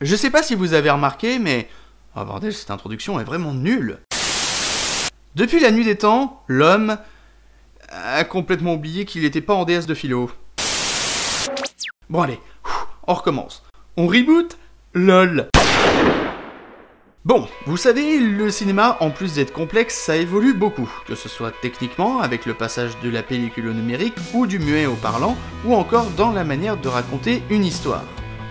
Je sais pas si vous avez remarqué, mais... Oh bordel, cette introduction est vraiment nulle. Depuis la nuit des temps, l'homme a complètement oublié qu'il était pas en déesse de philo. Bon allez, on recommence. On reboot? LOL. Bon, vous savez, le cinéma, en plus d'être complexe, ça évolue beaucoup, que ce soit techniquement, avec le passage de la pellicule au numérique, ou du muet au parlant, ou encore dans la manière de raconter une histoire.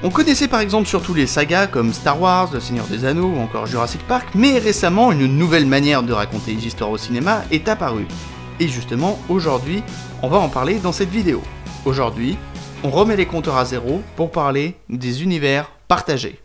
On connaissait par exemple surtout les sagas comme Star Wars, Le Seigneur des Anneaux ou encore Jurassic Park, mais récemment une nouvelle manière de raconter les histoires au cinéma est apparue. Et justement, aujourd'hui, on va en parler dans cette vidéo. Aujourd'hui, on remet les compteurs à zéro pour parler des univers partagés.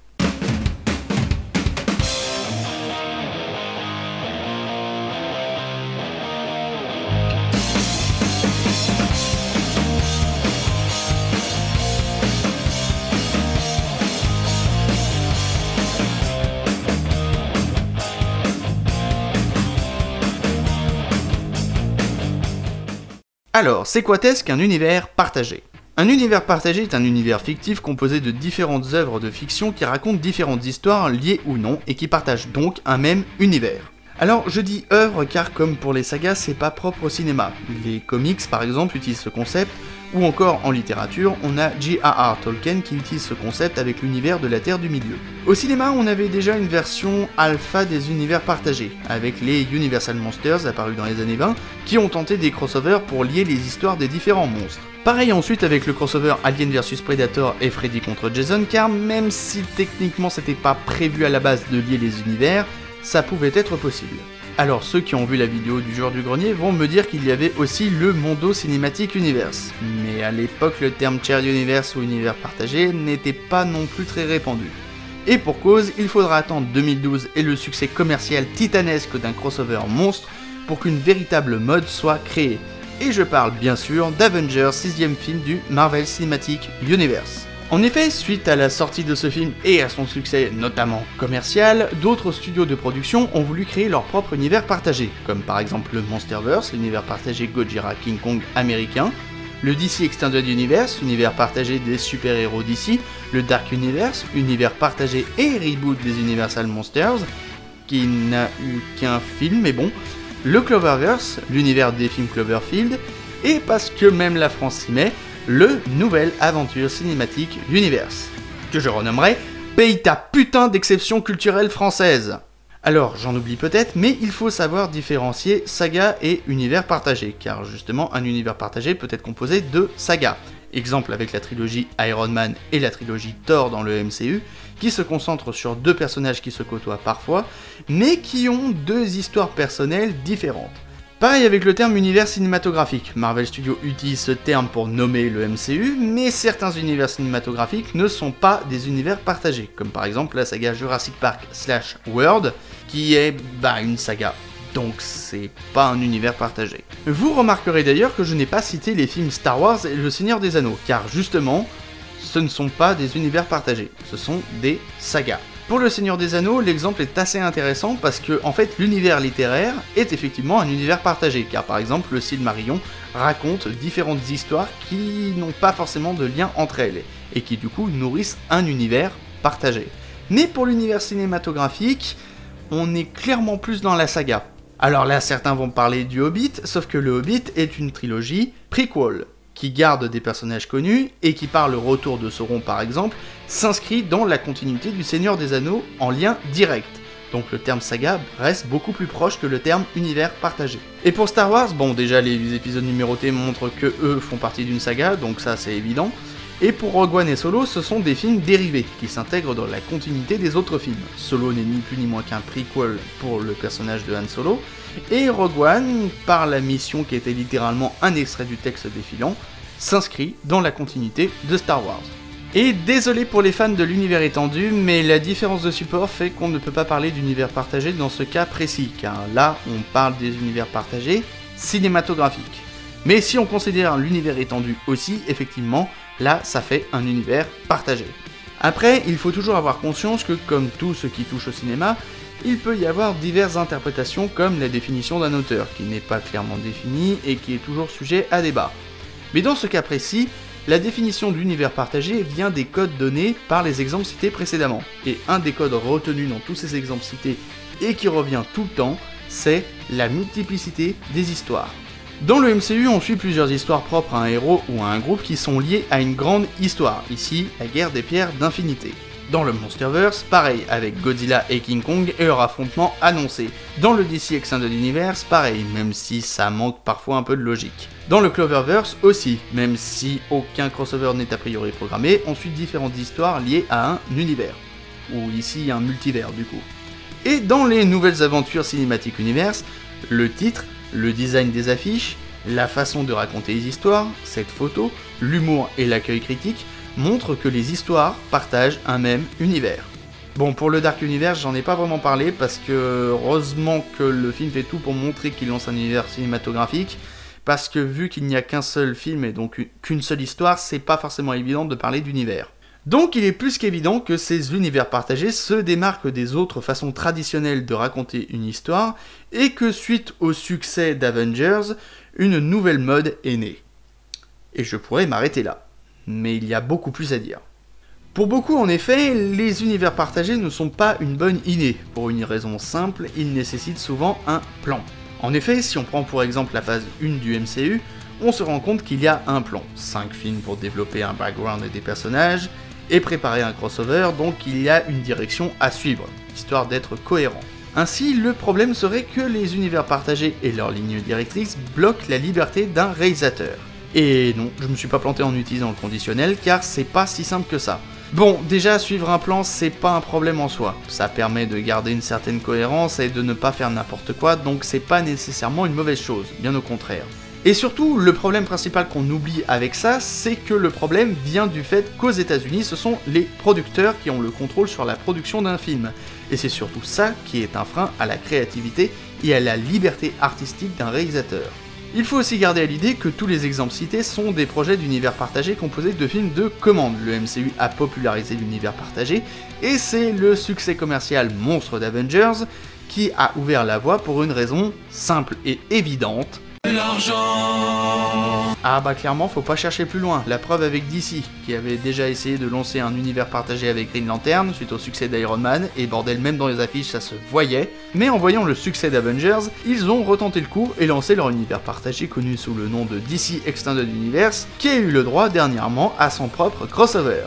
Alors, c'est quoi qu'est-ce qu'un univers partagé? Un univers partagé est un univers fictif composé de différentes œuvres de fiction qui racontent différentes histoires liées ou non et qui partagent donc un même univers. Alors, je dis œuvre car comme pour les sagas, c'est pas propre au cinéma. Les comics par exemple utilisent ce concept, ou encore en littérature, on a J.R.R. Tolkien qui utilise ce concept avec l'univers de la Terre du Milieu. Au cinéma, on avait déjà une version alpha des univers partagés, avec les Universal Monsters apparus dans les années 20, qui ont tenté des crossovers pour lier les histoires des différents monstres. Pareil ensuite avec le crossover Alien vs Predator et Freddy contre Jason, car même si techniquement c'était pas prévu à la base de lier les univers, ça pouvait être possible. Alors ceux qui ont vu la vidéo du Joueur du Grenier vont me dire qu'il y avait aussi le Mondo Cinematic Universe, mais à l'époque le terme Shared Universe ou univers partagé n'était pas non plus très répandu. Et pour cause, il faudra attendre 2012 et le succès commercial titanesque d'un crossover monstre pour qu'une véritable mode soit créée. Et je parle bien sûr d'Avengers 6ème film du Marvel Cinematic Universe. En effet, suite à la sortie de ce film et à son succès notamment commercial, d'autres studios de production ont voulu créer leur propre univers partagé, comme par exemple le Monsterverse, l'univers partagé Godzilla King Kong américain, le DC Extended Universe, univers partagé des super-héros DC, le Dark Universe, univers partagé et reboot des Universal Monsters, qui n'a eu qu'un film mais bon, le Cloververse, l'univers des films Cloverfield, et parce que même la France s'y met, le Nouvel Aventure Cinématique Universe, que je renommerai Paye ta putain d'exception culturelle française. Alors, j'en oublie peut-être, mais il faut savoir différencier saga et univers partagé, car justement, un univers partagé peut être composé de sagas. Exemple avec la trilogie Iron Man et la trilogie Thor dans le MCU, qui se concentrent sur deux personnages qui se côtoient parfois, mais qui ont deux histoires personnelles différentes. Pareil avec le terme univers cinématographique, Marvel Studios utilise ce terme pour nommer le MCU, mais certains univers cinématographiques ne sont pas des univers partagés, comme par exemple la saga Jurassic Park / World, qui est une saga, donc c'est pas un univers partagé. Vous remarquerez d'ailleurs que je n'ai pas cité les films Star Wars et Le Seigneur des Anneaux, car justement, ce ne sont pas des univers partagés, ce sont des sagas. Pour Le Seigneur des Anneaux, l'exemple est assez intéressant parce que, en fait, l'univers littéraire est effectivement un univers partagé, car par exemple, le Silmarillion raconte différentes histoires qui n'ont pas forcément de lien entre elles, et qui du coup nourrissent un univers partagé. Mais pour l'univers cinématographique, on est clairement plus dans la saga. Alors là, certains vont parler du Hobbit, sauf que le Hobbit est une trilogie prequel, qui garde des personnages connus, et qui par le retour de Sauron par exemple, s'inscrit dans la continuité du Seigneur des Anneaux en lien direct. Donc le terme saga reste beaucoup plus proche que le terme univers partagé. Et pour Star Wars, bon déjà les épisodes numérotés montrent que eux font partie d'une saga, donc ça c'est évident. Et pour Rogue One et Solo, ce sont des films dérivés, qui s'intègrent dans la continuité des autres films. Solo n'est ni plus ni moins qu'un prequel pour le personnage de Han Solo, et Rogue One, par la mission qui était littéralement un extrait du texte défilant, s'inscrit dans la continuité de Star Wars. Et désolé pour les fans de l'univers étendu, mais la différence de support fait qu'on ne peut pas parler d'univers partagé dans ce cas précis, car là on parle des univers partagés cinématographiques. Mais si on considère l'univers étendu aussi, effectivement, là ça fait un univers partagé. Après, il faut toujours avoir conscience que, comme tout ce qui touche au cinéma, il peut y avoir diverses interprétations comme la définition d'un auteur, qui n'est pas clairement définie et qui est toujours sujet à débat. Mais dans ce cas précis, La définition d'univers partagé vient des codes donnés par les exemples cités précédemment. Et un des codes retenus dans tous ces exemples cités et qui revient tout le temps, c'est la multiplicité des histoires. Dans le MCU, on suit plusieurs histoires propres à un héros ou à un groupe qui sont liées à une grande histoire, ici la guerre des pierres d'infinité. Dans le Monsterverse, pareil, avec Godzilla et King Kong et leur affrontement annoncé. Dans le DC Extended Universe, pareil, même si ça manque parfois un peu de logique. Dans le Cloververse aussi, même si aucun crossover n'est a priori programmé, on suit différentes histoires liées à un univers. Ou ici un multivers du coup. Et dans les nouvelles aventures Cinematic Universe, le titre, le design des affiches, la façon de raconter les histoires, cette photo, l'humour et l'accueil critique montrent que les histoires partagent un même univers. Bon, pour le Dark Universe, j'en ai pas vraiment parlé parce que heureusement que le film fait tout pour montrer qu'il lance un univers cinématographique, parce que vu qu'il n'y a qu'un seul film et donc qu'une seule histoire, c'est pas forcément évident de parler d'univers. Donc il est plus qu'évident que ces univers partagés se démarquent des autres façons traditionnelles de raconter une histoire, et que suite au succès d'Avengers, une nouvelle mode est née. Et je pourrais m'arrêter là. Mais il y a beaucoup plus à dire. Pour beaucoup, en effet, les univers partagés ne sont pas une bonne idée. Pour une raison simple, ils nécessitent souvent un plan. En effet, si on prend pour exemple la phase 1 du MCU, on se rend compte qu'il y a un plan. 5 films pour développer un background et des personnages, et préparer un crossover, donc il y a une direction à suivre, histoire d'être cohérent. Ainsi, le problème serait que les univers partagés et leurs lignes directrices bloquent la liberté d'un réalisateur. Et non, je me suis pas planté en utilisant le conditionnel, car c'est pas si simple que ça. Bon, déjà, suivre un plan, c'est pas un problème en soi. Ça permet de garder une certaine cohérence et de ne pas faire n'importe quoi, donc c'est pas nécessairement une mauvaise chose, bien au contraire. Et surtout, le problème principal qu'on oublie avec ça, c'est que le problème vient du fait qu'aux États-Unis, ce sont les producteurs qui ont le contrôle sur la production d'un film. Et c'est surtout ça qui est un frein à la créativité et à la liberté artistique d'un réalisateur. Il faut aussi garder à l'idée que tous les exemples cités sont des projets d'univers partagé composés de films de commande. Le MCU a popularisé l'univers partagé, et c'est le succès commercial monstre d'Avengers qui a ouvert la voie pour une raison simple et évidente. L'argent. Ah bah clairement, faut pas chercher plus loin. La preuve avec DC, qui avait déjà essayé de lancer un univers partagé avec Green Lantern suite au succès d'Iron Man, et bordel, même dans les affiches ça se voyait, mais en voyant le succès d'Avengers, ils ont retenté le coup et lancé leur univers partagé connu sous le nom de DC Extended Universe, qui a eu le droit dernièrement à son propre crossover.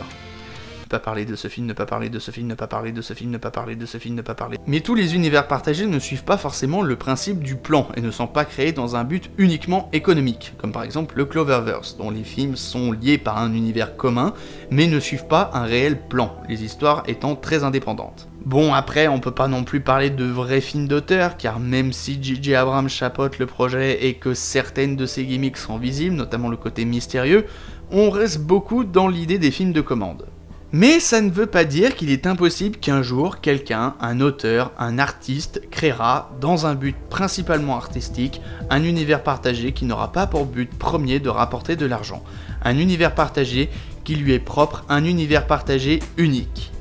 Ne pas parler de ce film, ne pas parler de ce film, ne pas parler de ce film, ne pas parler de ce film, ne pas parler. Mais tous les univers partagés ne suivent pas forcément le principe du plan et ne sont pas créés dans un but uniquement économique, comme par exemple le Cloververse, dont les films sont liés par un univers commun, mais ne suivent pas un réel plan, les histoires étant très indépendantes. Bon, après, on peut pas non plus parler de vrais films d'auteur, car même si J.J. Abrams chapeaute le projet et que certaines de ses gimmicks sont visibles, notamment le côté mystérieux, on reste beaucoup dans l'idée des films de commande. Mais ça ne veut pas dire qu'il est impossible qu'un jour, quelqu'un, un auteur, un artiste, créera, dans un but principalement artistique, un univers partagé qui n'aura pas pour but premier de rapporter de l'argent. Un univers partagé qui lui est propre, un univers partagé unique.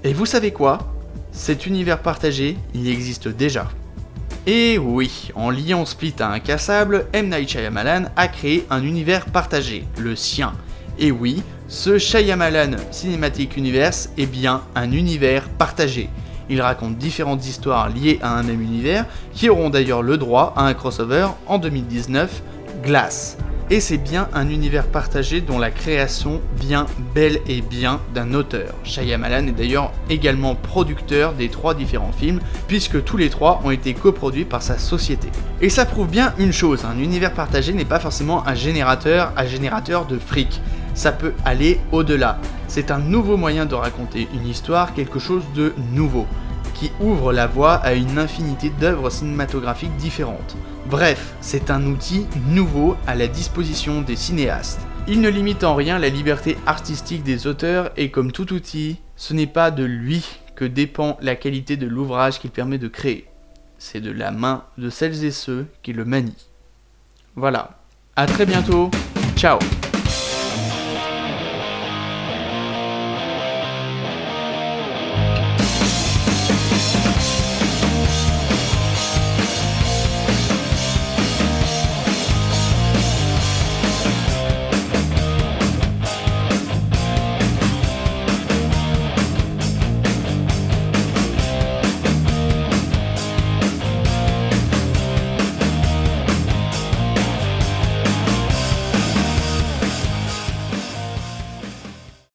Et vous savez quoi ? Cet univers partagé, il existe déjà. Et oui, en liant Split à Incassable, M. Night Shyamalan a créé un univers partagé, le sien. Et oui, ce Shyamalan Cinematic Universe est bien un univers partagé. Il raconte différentes histoires liées à un même univers, qui auront d'ailleurs le droit à un crossover en 2019, Glass. Et c'est bien un univers partagé dont la création vient bel et bien d'un auteur. Shyamalan est d'ailleurs également producteur des 3 différents films, puisque tous les 3 ont été coproduits par sa société. Et ça prouve bien une chose, un univers partagé n'est pas forcément un générateur de fric. Ça peut aller au-delà. C'est un nouveau moyen de raconter une histoire, quelque chose de nouveau, qui ouvre la voie à une infinité d'œuvres cinématographiques différentes. Bref, c'est un outil nouveau à la disposition des cinéastes. Il ne limite en rien la liberté artistique des auteurs et comme tout outil, ce n'est pas de lui que dépend la qualité de l'ouvrage qu'il permet de créer. C'est de la main de celles et ceux qui le manient. Voilà, à très bientôt, ciao.